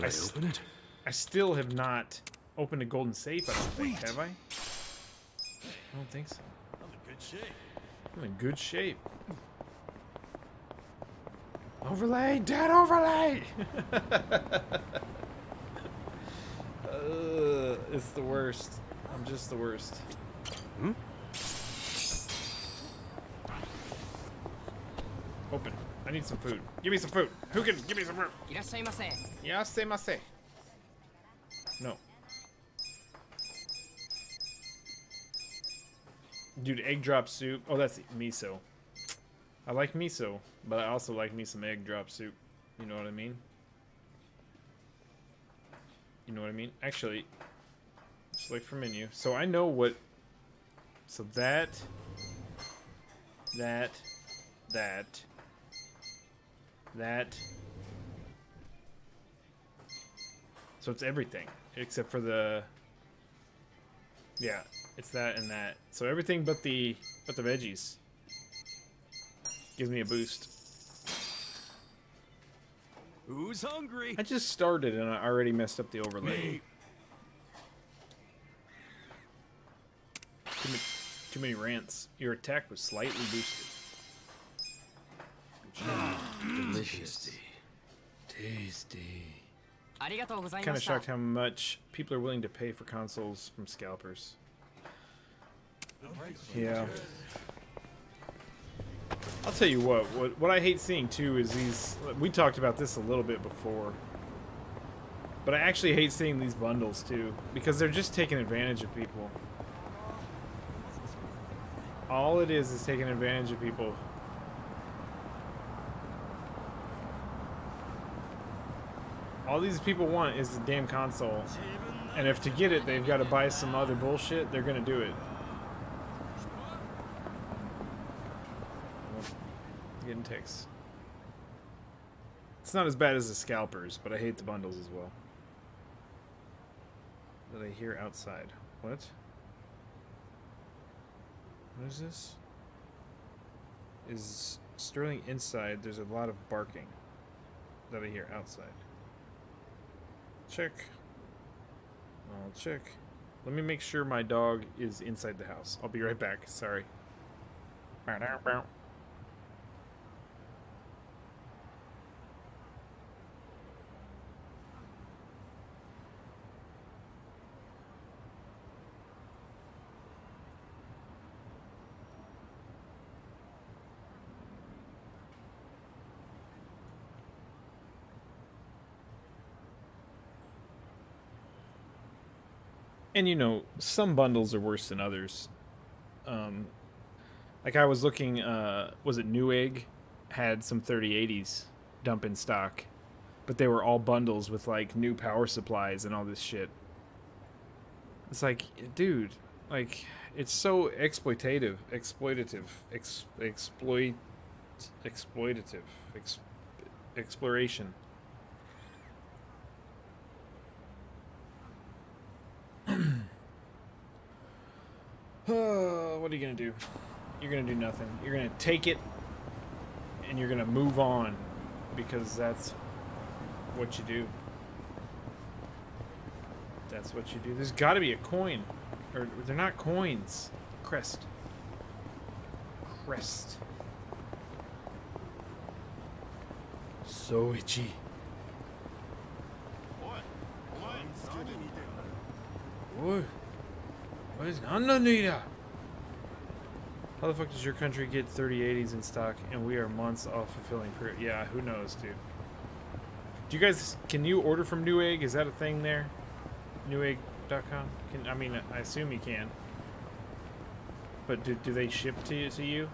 Should I open it? I still have not opened a golden safe, I don't think, have I? I don't think so. I'm in good shape. I'm in good shape. Overlay! Dead overlay! It's the worst. I'm just the worst. Hmm? Open. I need some food. Give me some food. Who can give me some food? いらっしゃいませ。 Yasemase. No. Dude, egg drop soup. Oh, that's miso. I like miso, but I also like me some egg drop soup. You know what I mean? You know what I mean? Actually, select for menu. So I know what. So that. So it's everything except for the. Yeah, it's that and that. So everything but the veggies gives me a boost. Who's hungry? I just started and I already messed up the overlay. Too many rants. Your attack was slightly boosted. Delicious. Tasty. ありがとうござい Kind ま of した。 shocked how much people are willing to pay for consoles from scalpers. Yeah. I'll tell you what I hate seeing too is these. We talked about this a little bit before, but I actually hate seeing these bundles too because they're just taking advantage of people. All it is taking advantage of people. All these people want is the damn console, and if to get it they've got to buy some other bullshit, they're gonna do it. Getting ticks. It's not as bad as the scalpers, but I hate the bundles as well. That I hear outside. What? What is this? Is Sterling inside? There's a lot of barking that I hear outside. Check. I'll check. Let me make sure my dog is inside the house. I'll be right back. Sorry. And you know, some bundles are worse than others. Like I was looking, was it Newegg had some 3080s dump in stock, but they were all bundles with like new power supplies and all this shit. It's like, dude, like it's so exploitative, exploration. What are you gonna do? You're gonna do nothing. You're gonna take it and you're gonna move on because that's what you do. That's what you do. There's gotta be a coin. Or they're not coins. Crest. Crest. So itchy. What? What is underneath? How the fuck does your country get 3080s in stock and we are months off fulfilling prayer? Yeah, who knows, dude. Do you guys, can you order from Newegg? Is that a thing there? Newegg.com? I mean, I assume you can. But do they ship to you?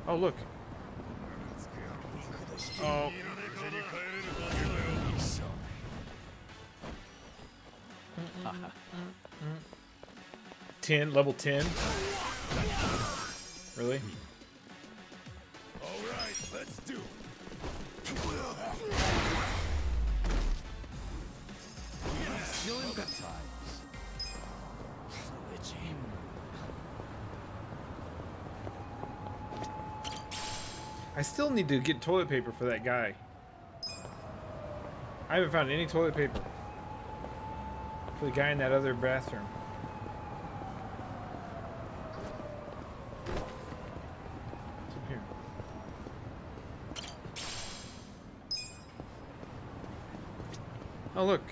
Oh, look. Oh. 10, level 10. Really? All right, let's do it. I I still need to get toilet paper for that guy. I haven't found any toilet paper for the guy in that other bathroom. What's up here? Oh, look.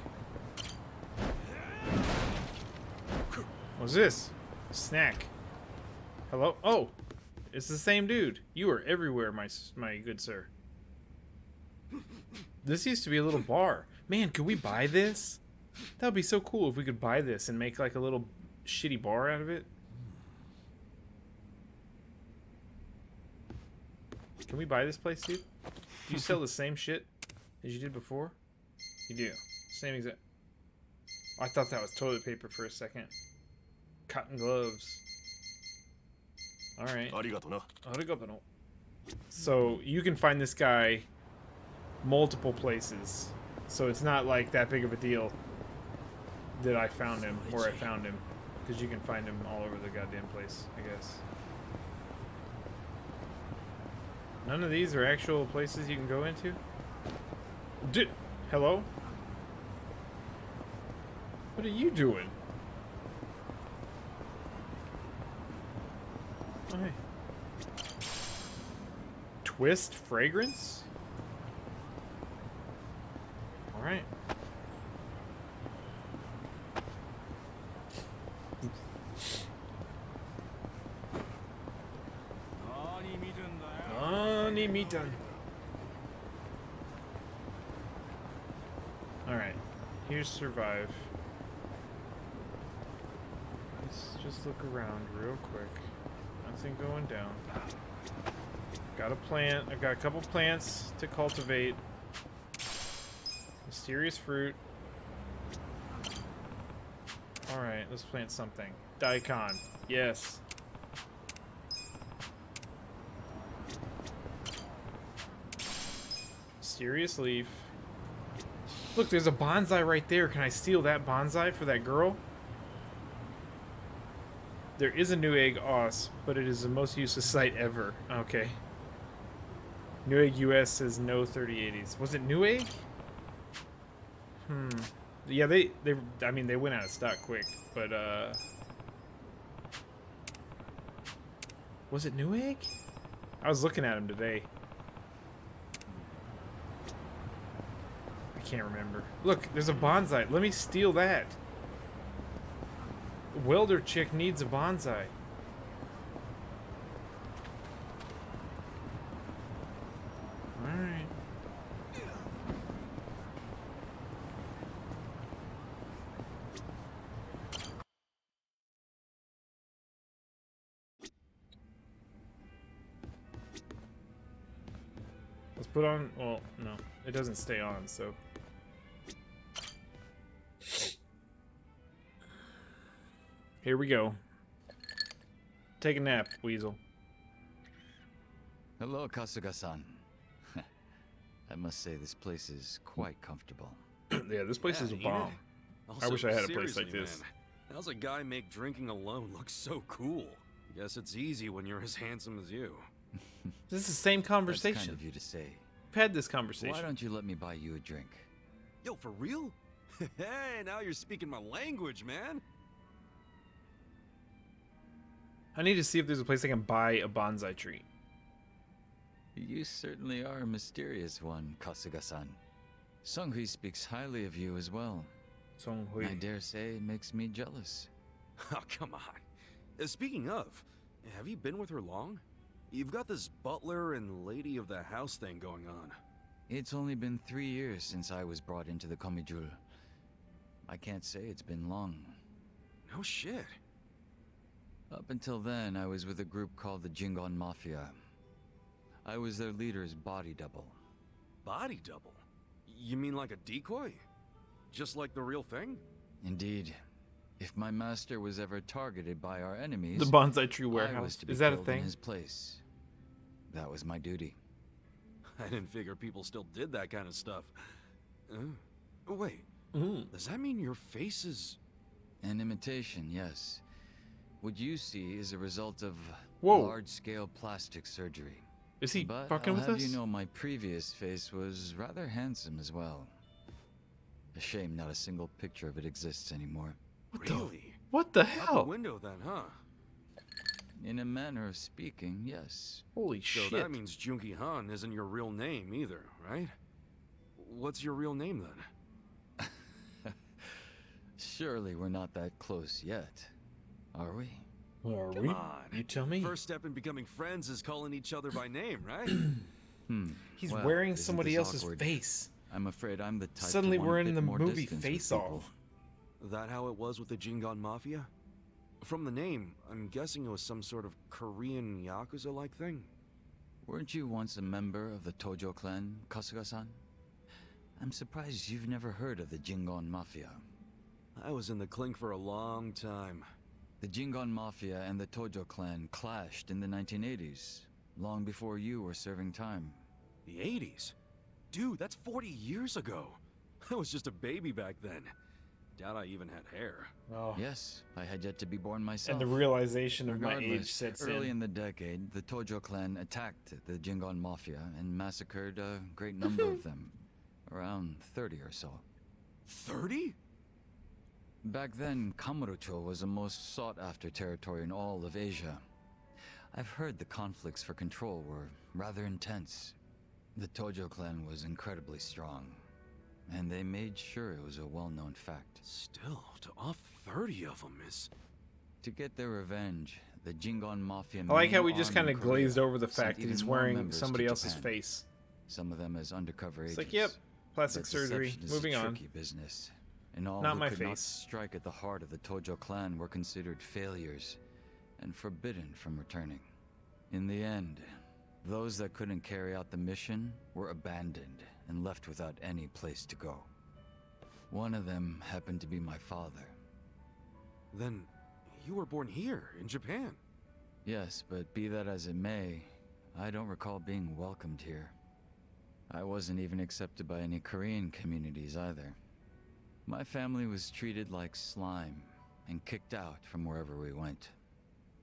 What's this? Snack. Hello? Oh! It's the same dude. You are everywhere, my good sir. This used to be a little bar. Man, could we buy this? That would be so cool if we could buy this and make like a little shitty bar out of it. Can we buy this place, dude? Do you sell the same shit as you did before? You do. Same exact. I thought that was toilet paper for a second. Cotton gloves. Alright. Arigato. So you can find this guy multiple places. So it's not like that big of a deal that I found him, or I found him. Because you can find him all over the goddamn place, I guess. None of these are actual places you can go into? Hello? What are you doing? Oh, hey. Twist fragrance? Alright. Alright. Here's survive. Let's just look around real quick. Nothing going down. Got a plant. I got a couple plants to cultivate. Mysterious fruit. Alright, let's plant something. Daikon. Yes. Mysterious leaf. Look, there's a bonsai right there. Can I steal that bonsai for that girl? There is a Newegg Os, but it is the most useless site ever. Okay. Newegg US says no 3080s. Was it Newegg? Yeah, I mean, they went out of stock quick, but, was it Newegg? I was looking at them today. I can't remember. Look, there's a bonsai. Let me steal that. Welder chick needs a bonsai. Alright. Let's put on, well, no. It doesn't stay on, so. Here we go. Take a nap, Weasel. Hello, Kasuga-san. I must say this place is quite comfortable. Yeah, this place is a bomb. I wish I had a place like this. Man, how's a guy make drinking alone look so cool? Guess it's easy when you're as handsome as you. This is the same conversation. That's kind of you to say. We've had this conversation. Why don't you let me buy you a drink? Yo, for real? Hey, now you're speaking my language, man. I need to see if there's a place I can buy a bonsai tree. You certainly are a mysterious one, Kasuga-san. Songhui speaks highly of you as well. Songhui. I dare say it makes me jealous. Oh, come on. Speaking of, have you been with her long? You've got this butler and lady of the house thing going on. It's only been 3 years since I was brought into the Komijul. I can't say it's been long. No shit. Up until then, I was with a group called the Jingon Mafia. I was their leader's body double. Body double? You mean like a decoy? Just like the real thing? Indeed. If my master was ever targeted by our enemies, The bonsai tree I was warehouse. to be Is that a killed in thing? his place. That was my duty. I didn't figure people still did that kind of stuff. Wait, does that mean your face is... An imitation, yes. What you see is a result of Whoa. large-scale plastic surgery. Is he But fucking I'll with have us? you know my previous face was rather handsome as well. A shame not a single picture of it exists anymore. Really? What the Out the hell? window then, huh? In a manner of speaking, yes. Holy So shit. that means Junki Han isn't your real name either, right? What's your real name then? Surely we're not that close yet, are we? Are Come we? on. You tell me. First step in becoming friends is calling each other by name, right? He's Well, wearing isn't somebody this else's awkward? face. I'm afraid I'm the type Suddenly to want we're a in bit the more movie distance with Face people. Off. That how it was with the Jingon Mafia? From the name, I'm guessing it was some sort of Korean Yakuza-like thing. Weren't you once a member of the Tojo clan, Kasuga-san? I'm surprised you've never heard of the Jingon Mafia. I was in the clink for a long time. The Jingon Mafia and the Tojo clan clashed in the 1980s, long before you were serving time. The 80s? Dude, that's 40 years ago. I was just a baby back then. Doubt I even had hair. Oh. Yes, I had yet to be born myself. And the realization of my Regardless, age sets early in. in the decade, the Tojo clan attacked the Jingon Mafia and massacred a great number of them. Around 30 or so. 30? Back then, Kamurocho was the most sought-after territory in all of Asia. I've heard the conflicts for control were rather intense. The Tojo clan was incredibly strong, and they made sure it was a well-known fact. Still, to off 30 of them is... To get their revenge, the Jingon Mafia I like how we main just arm kind in of glazed Korea over the sent fact that even he's more wearing members somebody to else's Japan. face. Some of them as undercover agents. It's like, yep, plastic But surgery. deception is Moving a on. tricky business. And all Not who my could not face. strike at the heart of the Tojo clan were considered failures and forbidden from returning. In the end, those that couldn't carry out the mission were abandoned and left without any place to go. One of them happened to be my father. Then, you were born here, in Japan. Yes, but be that as it may, I don't recall being welcomed here. I wasn't even accepted by any Korean communities either. My family was treated like slime and kicked out from wherever we went.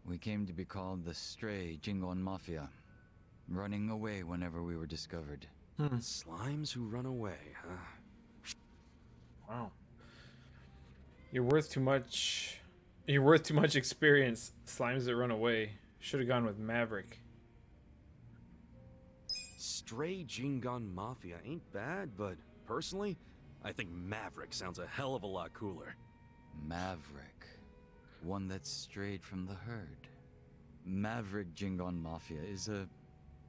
We came to be called the Stray Jingon Mafia, running away whenever we were discovered. Slimes who run away, huh? Wow. You're worth too much. You're worth too much experience. Slimes that run away. Should have gone with Maverick. Stray Jingon Mafia ain't bad, but personally, I think Maverick sounds a hell of a lot cooler. Maverick. One that strayed from the herd. Maverick Jingon Mafia is a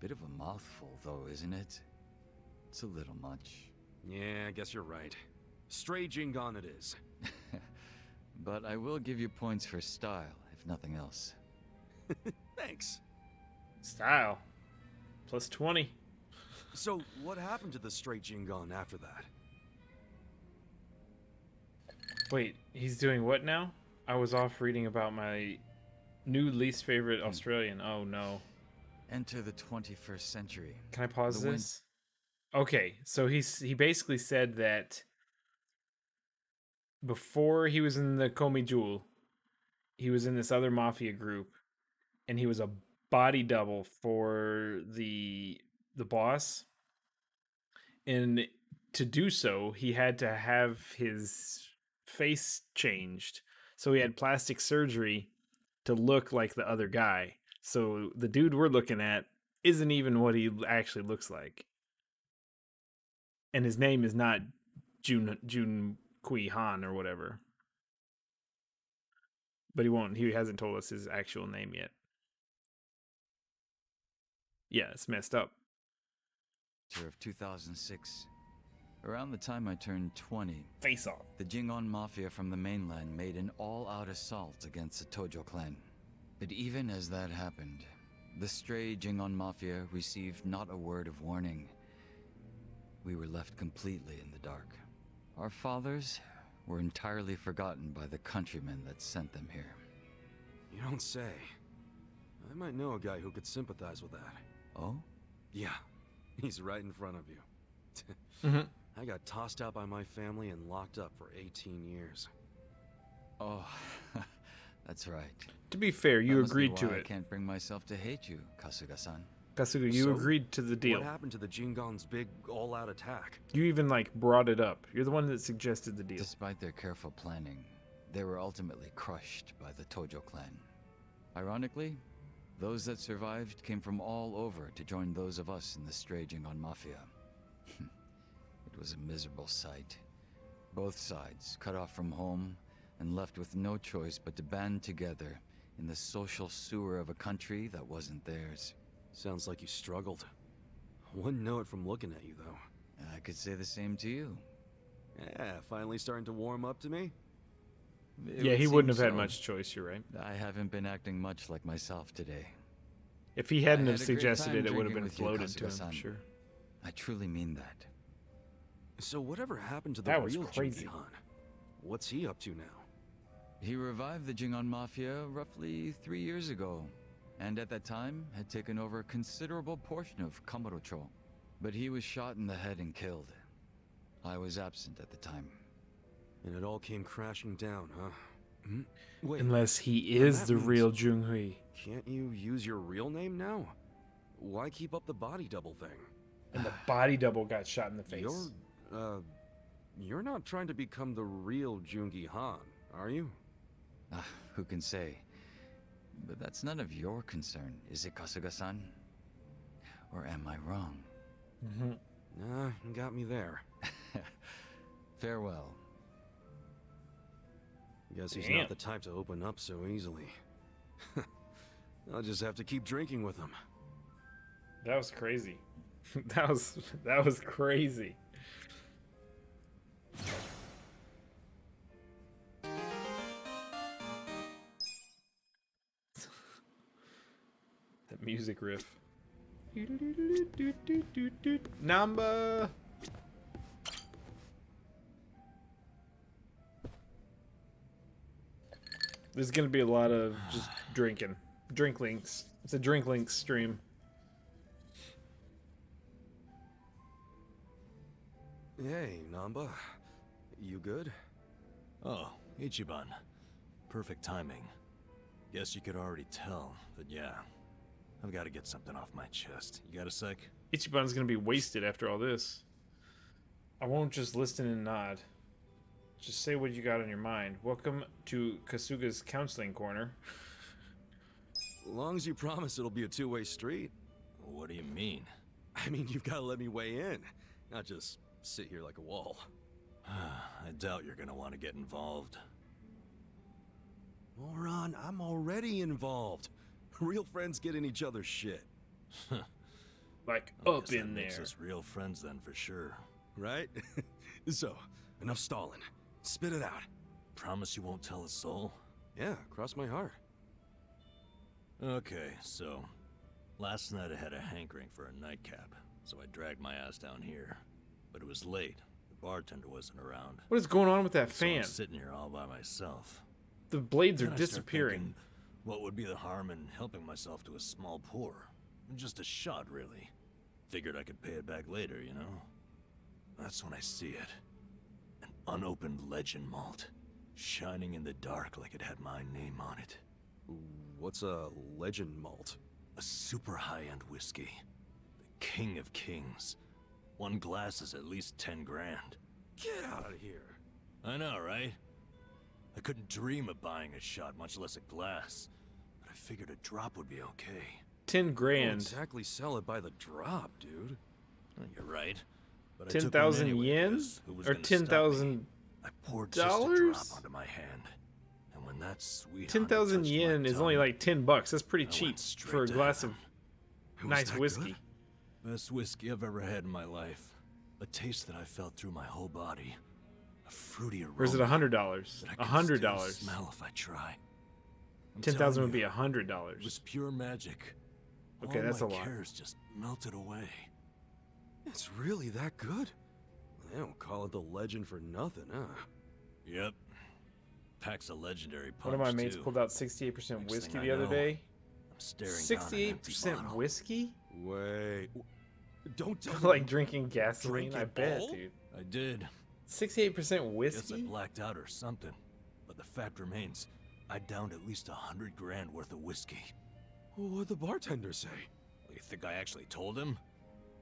bit of a mouthful, though, isn't it? It's a little much. Yeah, I guess you're right. Stray Jingon it is. But I will give you points for style, if nothing else. Thanks. Style. Plus 20. So, what happened to the Stray Jingon after that? Wait, he's doing what now? I was off reading about my new least favorite Australian. Oh no. Enter the 21st century. Can I pause The win- this? Okay, so he basically said that before he was in the Komi Jewel, he was in this other mafia group, and he was a body double for the boss. And to do so, he had to have his face changed. So he had plastic surgery to look like the other guy. So the dude we're looking at isn't even what he actually looks like. And his name is not Jun Kui Han or whatever. But he hasn't told us his actual name yet. Yeah, it's messed up. Of 2006. Around the time I turned 20, Face off. the Jingon Mafia from the mainland made an all-out assault against the Tojo clan. But even as that happened, the Stray Jingon Mafia received not a word of warning. We were left completely in the dark. Our fathers were entirely forgotten by the countrymen that sent them here. You don't say. I might know a guy who could sympathize with that. Oh? Yeah, he's right in front of you. I got tossed out by my family and locked up for 18 years. Oh, that's right. To be fair, you That must be agreed to why I it. can't bring myself to hate you, Kasuga-san. Kasuga, you So, agreed to the deal. What happened to the Jingon's big all-out attack? You even, like, brought it up. You're the one that suggested the deal. Despite their careful planning, they were ultimately crushed by the Tojo clan. Ironically, those that survived came from all over to join those of us in the stray Jingon Mafia. It was a miserable sight. Both sides cut off from home and left with no choice but to band together in the social sewer of a country that wasn't theirs. Sounds like you struggled. Wouldn't know it from looking at you, though. I could say the same to you. Yeah, finally starting to warm up to me? It Yeah, would he wouldn't seem have had so. much choice, you're right. I haven't been acting much like myself today. If he hadn't I have had a great suggested time it, it would have drinking been with you, floated to him, Kasuga-san. sure. I truly mean that. So whatever happened to the That was real crazy. Jingi Han? What's he up to now? He revived the Jingon Mafia roughly 3 years ago, and at that time had taken over a considerable portion of Kamurocho. But he was shot in the head and killed. I was absent at the time. And it all came crashing down, huh? Hmm? Wait, Unless he then is that the means- real Junhui. can't you use your real name now? Why keep up the body double thing? And the body double got shot in the face. You're not trying to become the real Jungi Han, are you? Who can say? But that's none of your concern, is it, Kasuga-san? Or am I wrong? Mm-hmm. Nah, you got me there. Farewell. Guess he's Damn. not the type to open up so easily. I'll just have to keep drinking with him. That was crazy. that was crazy. That music riff. Number. There's gonna be a lot of just drinking. Drink links. It's a drink links stream. Hey, Namba. You good? Oh, Ichiban. Perfect timing. Guess you could already tell, but yeah. I've got to get something off my chest. You got a sec? Ichiban's gonna be wasted after all this. I won't just listen and nod. Just say what you got on your mind. Welcome to Kasuga's counseling corner. Long as you promise it'll be a two-way street. What do you mean? I mean, you've got to let me weigh in, not just sit here like a wall. I doubt you're gonna want to get involved. Moron, I'm already involved. Real friends get in each other's shit, Like, I up guess that in there. makes us real friends then for sure. right? So, enough stalling. Spit it out. Promise you won't tell a soul? Yeah, cross my heart. Okay, so... Last night I had a hankering for a nightcap, so I dragged my ass down here. But it was late. The bartender wasn't around. What is going on with that So fan? I'm sitting here all by myself. The blades are Then I start disappearing. thinking, what would be the harm in helping myself to a small pour? Just a shot, really. Figured I could pay it back later, you know? That's when I see it. An unopened legend malt. Shining in the dark like it had my name on it. What's a legend malt? A super high-end whiskey. The king of kings. One glass is at least 10 grand. Get out of here. I know, right? I couldn't dream of buying a shot, much less a glass. But I figured a drop would be okay. 10 Don't grand. exactly sell it by the drop, dude. You're right. But I took one 10,000 anyway, yen? because who was Or gonna stop me? 10,000 I poured just a drop dollars? onto my hand. And when that sweet 10,000 honey touched yen my is only tongue, like 10 bucks. That's pretty I cheap went straight for a to glass of heaven. Was nice that whiskey. good? Best whiskey I've ever had in my life. A taste that I felt through my whole body. A fruity aroma. Or is it $100? that I can still $100. smell if I try. I'm 10,000 telling would be you, $100. It was pure magic. Okay, All that's my a lot. cares just melted away. It's really that good? They don't call it the legend for nothing, huh? Yep. Packs a legendary punch, One of my mates too. pulled out 68% Next whiskey thing I the other know, day. I'm staring down an empty 68% bottle. whiskey? Wait. Don't tell Like me. drinking gasoline? Drink I it bet, all? dude. I did. 68% Guess I whiskey? blacked out or something. But the fact remains, I downed at least 100 grand worth of whiskey. What'd the bartender say? You think I actually told him?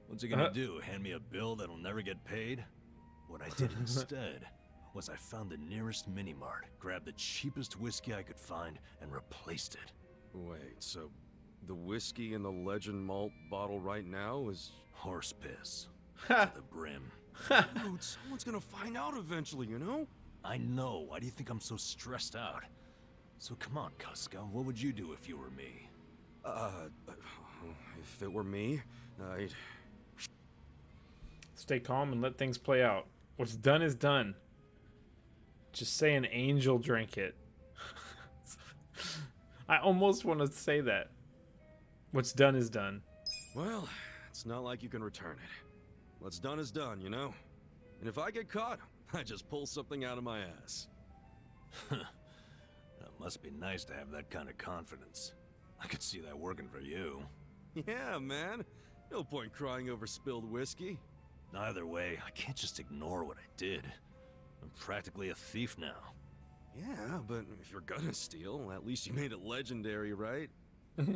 What's he gonna do? Hand me a bill that'll never get paid? What I did instead was I found the nearest mini-mart, grabbed the cheapest whiskey I could find, and replaced it. Wait, so the whiskey in the Legend Malt bottle right now is... Horse piss. To the brim. Dude, someone's gonna find out eventually, you know? I know. Why do you think I'm so stressed out? So come on, Casca. What would you do if you were me? If it were me, I'd... Stay calm and let things play out. What's done is done. Just say an angel drank it. I almost want to say that. What's done is done. Well, it's not like you can return it. What's done is done, you know? And if I get caught, I just pull something out of my ass. That must be nice to have that kind of confidence. I could see that working for you. Yeah, man. No point crying over spilled whiskey. Either way, I can't just ignore what I did. I'm practically a thief now. Yeah, but if you're gonna steal, at least you made it legendary, right?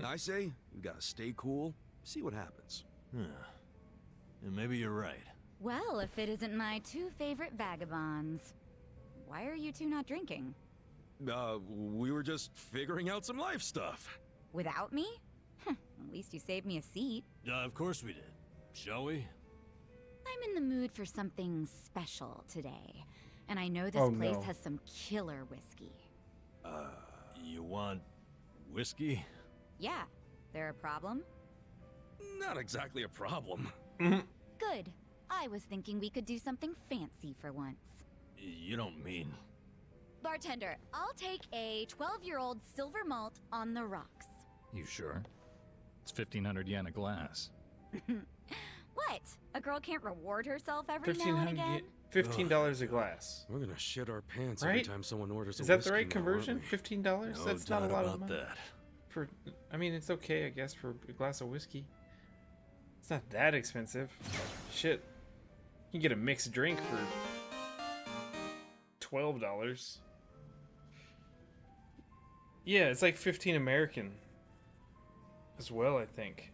I say, you gotta stay cool, see what happens. Yeah, maybe you're right. Well, if it isn't my two favorite vagabonds. Why are you two not drinking? We were just figuring out some life stuff. Without me? At least you saved me a seat. Of course we did. Shall we? I'm in the mood for something special today. And I know this place has some killer whiskey. You want whiskey? Yeah. There a problem? Not exactly a problem. Good. I was thinking we could do something fancy for once. You don't mean... Bartender, I'll take a 12-year-old silver malt on the rocks. You sure? It's 1,500 yen a glass. What? A girl can't reward herself every now and again? $15 a glass. We're gonna shit our pants Right? every time someone orders a Is that the whiskey right now, aren't conversion? we? $15? No That's not a doubt lot of about money. that. For, I mean, it's okay, I guess, for a glass of whiskey. It's not that expensive. Shit. You can get a mixed drink for $12. Yeah, it's like 15 American as well, I think.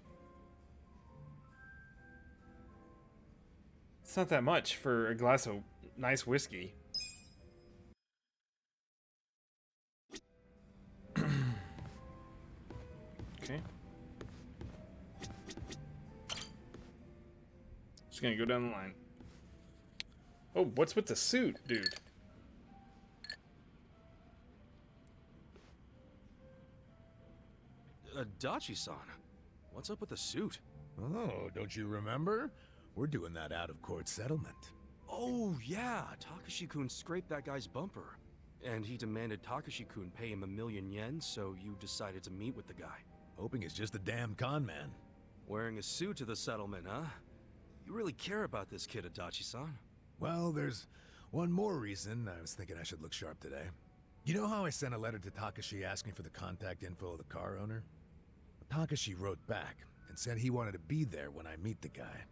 It's not that much for a glass of nice whiskey. Okay. Just gonna go down the line. Oh, what's with the suit, dude? Dachi-san, what's up with the suit? Oh, don't you remember? We're doing that out-of-court settlement. Oh, yeah, Takashi-kun scraped that guy's bumper. And he demanded Takashi-kun pay him 1,000,000 yen, so you decided to meet with the guy. Hoping it's just a damn con man. Wearing a suit to the settlement, huh? You really care about this kid, Adachi-san. Well, there's one more reason I was thinking I should look sharp today. You know how I sent a letter to Takashi asking for the contact info of the car owner? Takashi wrote back and said he wanted to be there when I meet the guy.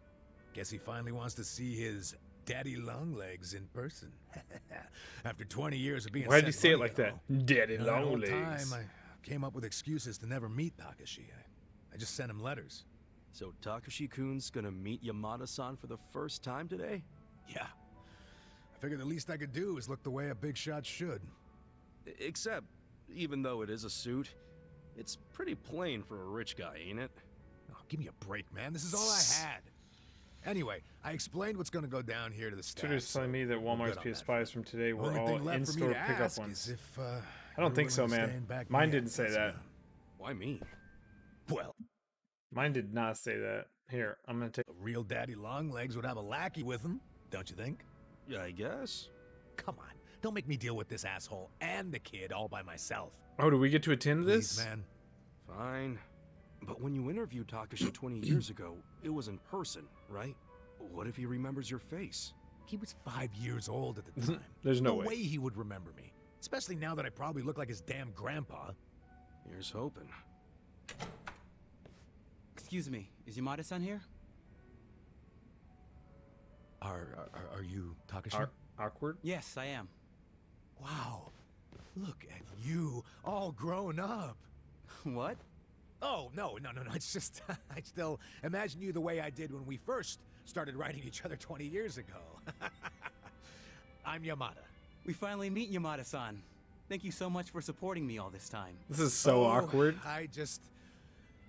Guess he finally wants to see his daddy longlegs in person. After 20 years of being Why did you sent say it money, like that? though, Daddy that whole longlegs. time I came up with excuses to never meet Takashi. I just sent him letters. So Takashi-kun's gonna meet Yamada-san for the first time today? Yeah. I figured the least I could do is look the way a big shot should. Except, even though it is a suit, it's pretty plain for a rich guy, ain't it? Oh, give me a break, man. This is all I had. Anyway, I explained what's going to go down here to the staff. Twitter's telling me that Walmart's PS5s from today were Only all thing left for me in-store to pickup ask ones. is if, I don't think so, everyone was man. staying back Mine in the didn't say office, that. Why me? Well, Mine did not say that. Here, I'm gonna take. a real daddy longlegs would have a lackey with him, don't you think? Yeah, I guess. Come on, don't make me deal with this asshole and the kid all by myself. Oh, do we get to attend Please, this? man. Fine. But when you interviewed Takashi 20 years ago, it was in person, right? What if he remembers your face? He was 5 years old at the time. There's no way. he would remember me. Especially now that I probably look like his damn grandpa. Here's hoping. Excuse me, is Yamada-san here? Are you Takashi? Awkward. Yes, I am. Wow. Look at you, all grown up. What? Oh, no. It's just, I still imagine you the way I did when we first started writing each other 20 years ago. I'm Yamada. We finally meet, Yamada-san. Thank you so much for supporting me all this time. This is so awkward. I just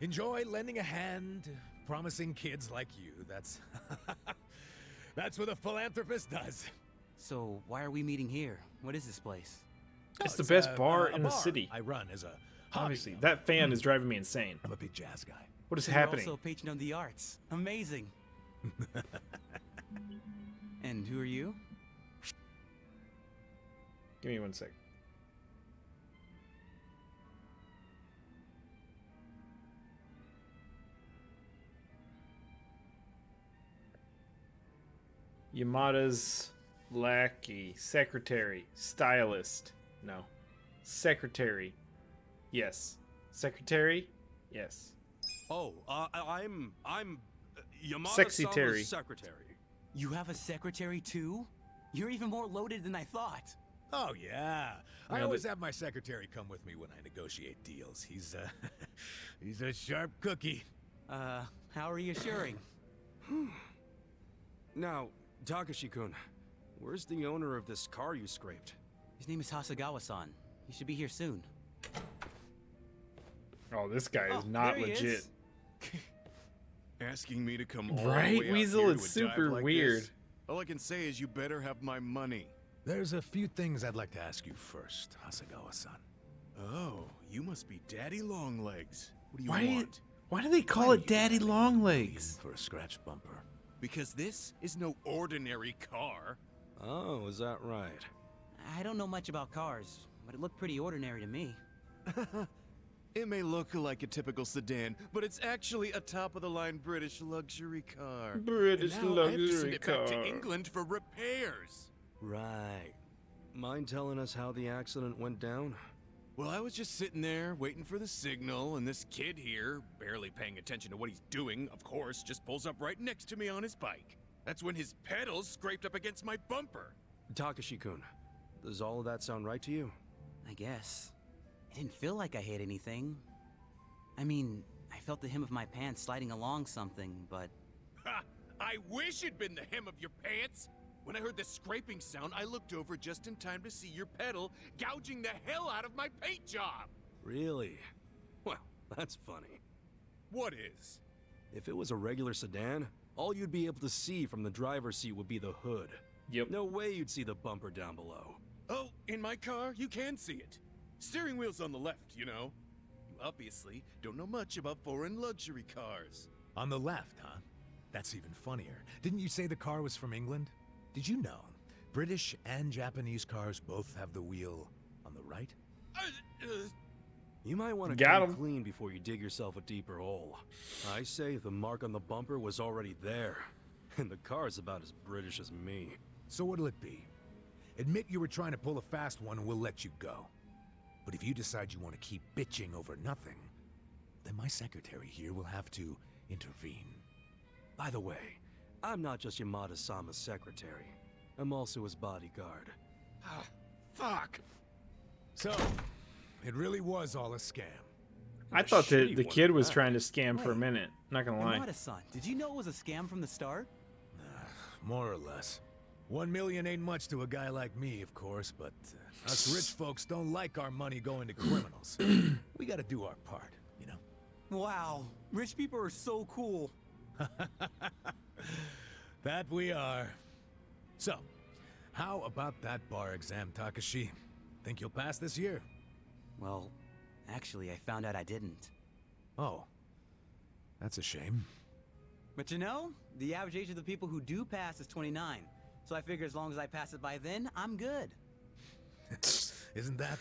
enjoy lending a hand to promising kids like you. That's that's what a philanthropist does. So, why are we meeting here? What is this place? It's the best bar in the city. I run as a hobby. Obviously, that fan is driving me insane. I'm a big jazz guy. What is So happening? You're also a patron of the arts. Amazing. And who are you? Give me 1 sec. Yamada's lackey, secretary, stylist. No. Secretary. Yes. Secretary? Yes. Oh, I'm Yamada Sexy Sama's Terry. secretary. You have a secretary too? You're even more loaded than I thought. Oh, yeah. I Yeah, always but- have my secretary come with me when I negotiate deals. He's he's a sharp cookie. How reassuring. Now, Takashi-kun, where's the owner of this car you scraped? His name is Hasagawa-san. He should be here soon. Oh, this guy is Oh, not there he legit. is. Asking me to come all Right, the way out Weasel? here It's to a dive super like weird. this? All I can say is you better have my money. There's a few things I'd like to ask you first, Hasagawa-san. Oh, you must be Daddy Longlegs. What do you Why? want? Why do they call it Daddy Longlegs? For a scratch bumper. Because this is no ordinary car. Oh, is that right? I don't know much about cars, but it looked pretty ordinary to me. It may look like a typical sedan, but it's actually a top-of-the-line British luxury car. British And now I have to send luxury it back car. to England for repairs. Right. Mind telling us how the accident went down? Well, I was just sitting there waiting for the signal, and this kid here, barely paying attention to what he's doing, of course, just pulls up right next to me on his bike. That's when his pedals scraped up against my bumper. Takashi-kun, does all of that sound right to you? I guess. It didn't feel like I hit anything. I mean, I felt the hem of my pants sliding along something, but... Ha! I wish it'd been the hem of your pants! When I heard the scraping sound, I looked over just in time to see your pedal gouging the hell out of my paint job! Really? Well, that's funny. What is? If it was a regular sedan, all you'd be able to see from the driver's seat would be the hood. Yep. No way you'd see the bumper down below. Oh, in my car, you can see it. Steering wheel's on the left, you know. You obviously don't know much about foreign luxury cars. On the left, huh? That's even funnier. Didn't you say the car was from England? Did you know British and Japanese cars both have the wheel on the right? You might want to Got come him. clean before you dig yourself a deeper hole. I say the mark on the bumper was already there, and the car's about as British as me. So what'll it be? Admit you were trying to pull a fast one and we'll let you go. But if you decide you want to keep bitching over nothing, then my secretary here will have to intervene. By the way, I'm not just Yamada-sama's secretary. I'm also his bodyguard. Fuck! So, it really was all a scam. I thought shitty the one kid at was that. trying to scam for a Wait. minute. Not gonna lie. Yamada-san, did you know it was a scam from the start? More or less. 1 million ain't much to a guy like me, of course, but us rich folks don't like our money going to criminals. We gotta do our part, you know? Wow, rich people are so cool. That we are. So, how about that bar exam, Takashi? Think you'll pass this year? Well, actually, I found out I didn't. Oh. That's a shame. But you know, the average age of the people who do pass is 29. So I figure as long as I pass it by then, I'm good. Isn't that,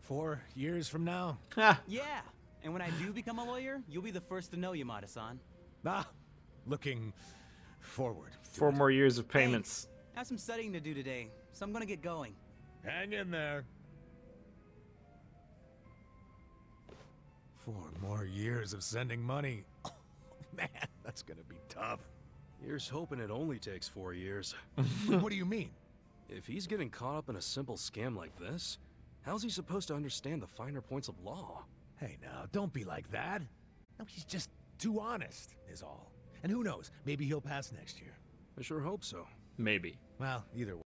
4 years from now? Ha! Yeah, and when I do become a lawyer, you'll be the first to know, Yamada-san. Ah, looking forward. to 4 it. more years of payments. Thanks. I have some studying to do today, so I'm gonna get going. Hang in there. 4 more years of sending money. Oh, man, that's gonna be tough. Here's hoping it only takes 4 years. What do you mean? If he's getting caught up in a simple scam like this, how's he supposed to understand the finer points of law? Hey, now, don't be like that. No, he's just too honest, is all. And who knows, maybe he'll pass next year. I sure hope so. Maybe. Well, either way.